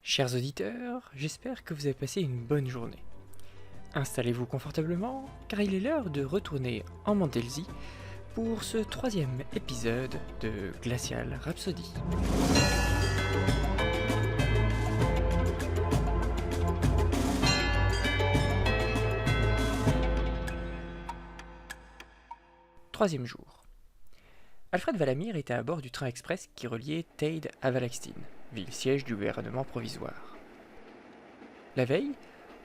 Chers auditeurs, j'espère que vous avez passé une bonne journée. Installez-vous confortablement, car il est l'heure de retourner en Mandelsie pour ce troisième épisode de Glacial Rhapsody. Troisième jour. Alfred Valamir était à bord du train express qui reliait Teyde à Valaxtine, ville siège du gouvernement provisoire. La veille,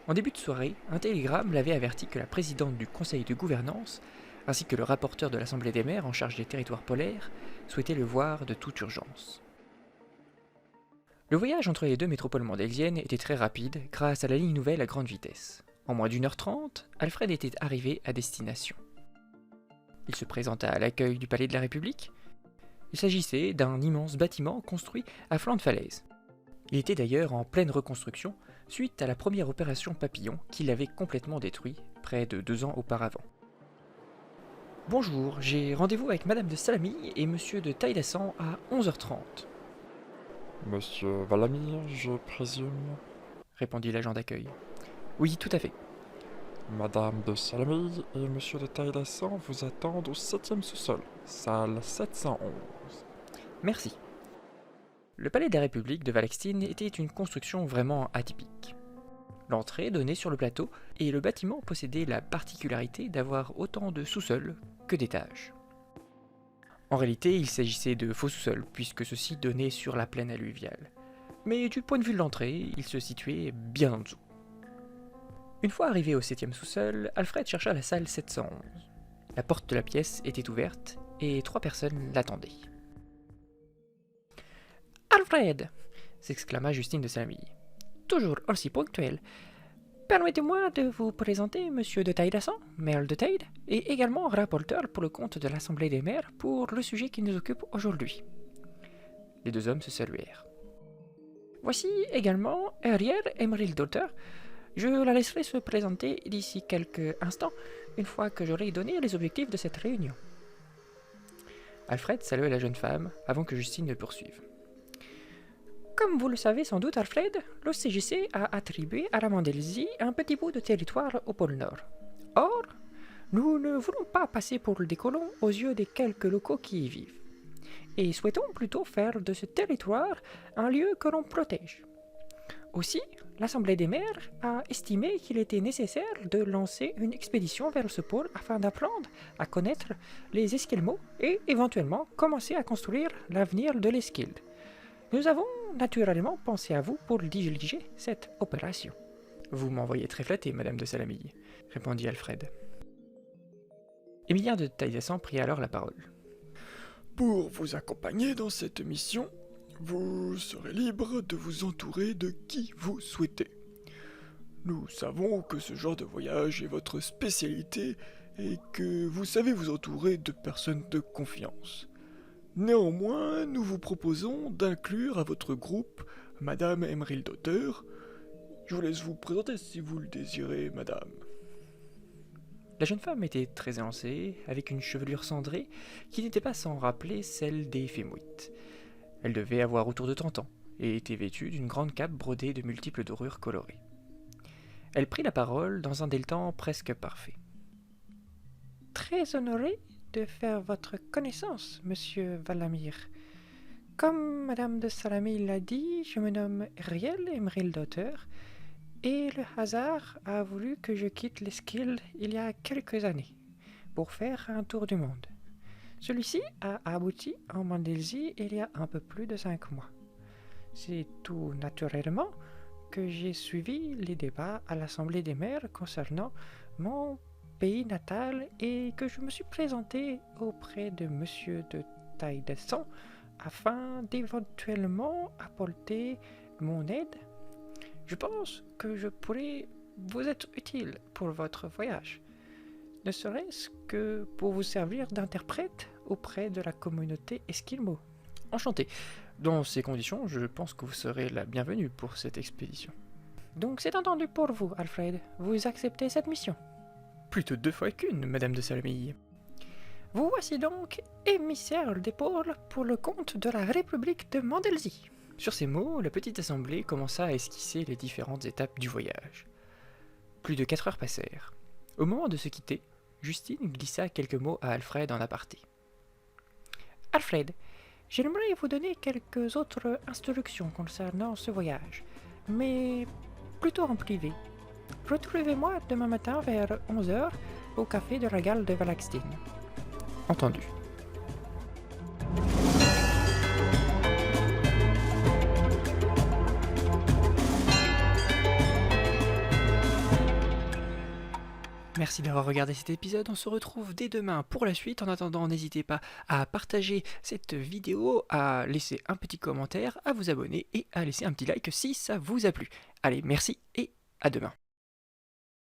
en début de soirée, un télégramme l'avait averti que la présidente du conseil de gouvernance, ainsi que le rapporteur de l'Assemblée des maires en charge des territoires polaires, souhaitaient le voir de toute urgence. Le voyage entre les deux métropoles mandelsiennes était très rapide grâce à la ligne nouvelle à grande vitesse. En moins d'1h30, Alfred était arrivé à destination. Il se présenta à l'accueil du palais de la République. Il s'agissait d'un immense bâtiment construit à flanc de falaise. Il était d'ailleurs en pleine reconstruction suite à la première opération Papillon qui l'avait complètement détruit près de 2 ans auparavant. Bonjour, j'ai rendez-vous avec Madame de Salamy et Monsieur de Taïdassan à 11h30. Monsieur Valamir, je présume. Répondit l'agent d'accueil. Oui, tout à fait. Madame de Salamy et Monsieur de Taïdassan vous attendent au 7e sous-sol, salle 711. Merci. Le palais de la République de Valaxtine était une construction vraiment atypique. L'entrée donnait sur le plateau et le bâtiment possédait la particularité d'avoir autant de sous-sols que d'étages. En réalité, il s'agissait de faux sous-sols puisque ceux-ci donnaient sur la plaine alluviale. Mais du point de vue de l'entrée, il se situait bien en dessous. Une fois arrivé au 7e sous-sol, Alfred chercha la salle 711. La porte de la pièce était ouverte et 3 personnes l'attendaient. « Alfred !» s'exclama Justine de Salamy. « Toujours aussi ponctuel. Permettez-moi de vous présenter Monsieur de Taïdassan, maire de Teyde, et également rapporteur pour le compte de l'Assemblée des maires pour le sujet qui nous occupe aujourd'hui. » Les deux hommes se saluèrent. « Voici également Ariel Emeril Daughter. Je la laisserai se présenter d'ici quelques instants, une fois que j'aurai donné les objectifs de cette réunion. » Alfred salua la jeune femme avant que Justine ne poursuive. Comme vous le savez sans doute, Alfred, le CGC a attribué à la Mandelsie un petit bout de territoire au pôle Nord. Or, nous ne voulons pas passer pour des colons aux yeux des quelques locaux qui y vivent, et souhaitons plutôt faire de ce territoire un lieu que l'on protège. Aussi, l'Assemblée des maires a estimé qu'il était nécessaire de lancer une expédition vers ce pôle afin d'apprendre à connaître les Esquimaux et éventuellement commencer à construire l'avenir de l'Esquilde. Nous avons naturellement pensé à vous pour diriger cette opération. Vous m'envoyez très flatté, Madame de Salamy, répondit Alfred. Émilien de Taïdassan prit alors la parole. Pour vous accompagner dans cette mission, vous serez libre de vous entourer de qui vous souhaitez. Nous savons que ce genre de voyage est votre spécialité et que vous savez vous entourer de personnes de confiance. Néanmoins, nous vous proposons d'inclure à votre groupe Madame Emeril Daughter. Je vous laisse vous présenter si vous le désirez, Madame. La jeune femme était très élancée, avec une chevelure cendrée qui n'était pas sans rappeler celle des Fémouites. Elle devait avoir autour de 30 ans et était vêtue d'une grande cape brodée de multiples dorures colorées. Elle prit la parole dans un déletan presque parfait. « Très honorée de faire votre connaissance, Monsieur Valamir. Comme Madame de Salamy l'a dit, je me nomme Ariel Emeril Daughter, et le hasard a voulu que je quitte l'Esquilde il y a quelques années, pour faire un tour du monde. Celui-ci a abouti en Mandelsie il y a un peu plus de 5 mois. C'est tout naturellement que j'ai suivi les débats à l'Assemblée des maires concernant mon pays natal et que je me suis présenté auprès de Monsieur de Taïdassan afin d'éventuellement apporter mon aide. Je pense que je pourrais vous être utile pour votre voyage, ne serait-ce que pour vous servir d'interprète auprès de la communauté Esquimau. Enchanté. Dans ces conditions, je pense que vous serez la bienvenue pour cette expédition. Donc c'est entendu pour vous, Alfred. Vous acceptez cette mission? Plutôt 2 fois qu'une, Madame de Salamy. Vous voici donc émissaire des pôles pour le compte de la République de Mandelsie. Sur ces mots, la petite assemblée commença à esquisser les différentes étapes du voyage. Plus de 4 heures passèrent. Au moment de se quitter, Justine glissa quelques mots à Alfred en aparté. « Alfred, j'aimerais vous donner quelques autres instructions concernant ce voyage, mais plutôt en privé. Retrouvez-moi demain matin vers 11 heures au café de la gare de Valaxtine. » Entendu. Merci d'avoir regardé cet épisode, on se retrouve dès demain pour la suite. En attendant, n'hésitez pas à partager cette vidéo, à laisser un petit commentaire, à vous abonner et à laisser un petit like si ça vous a plu. Allez, merci et à demain.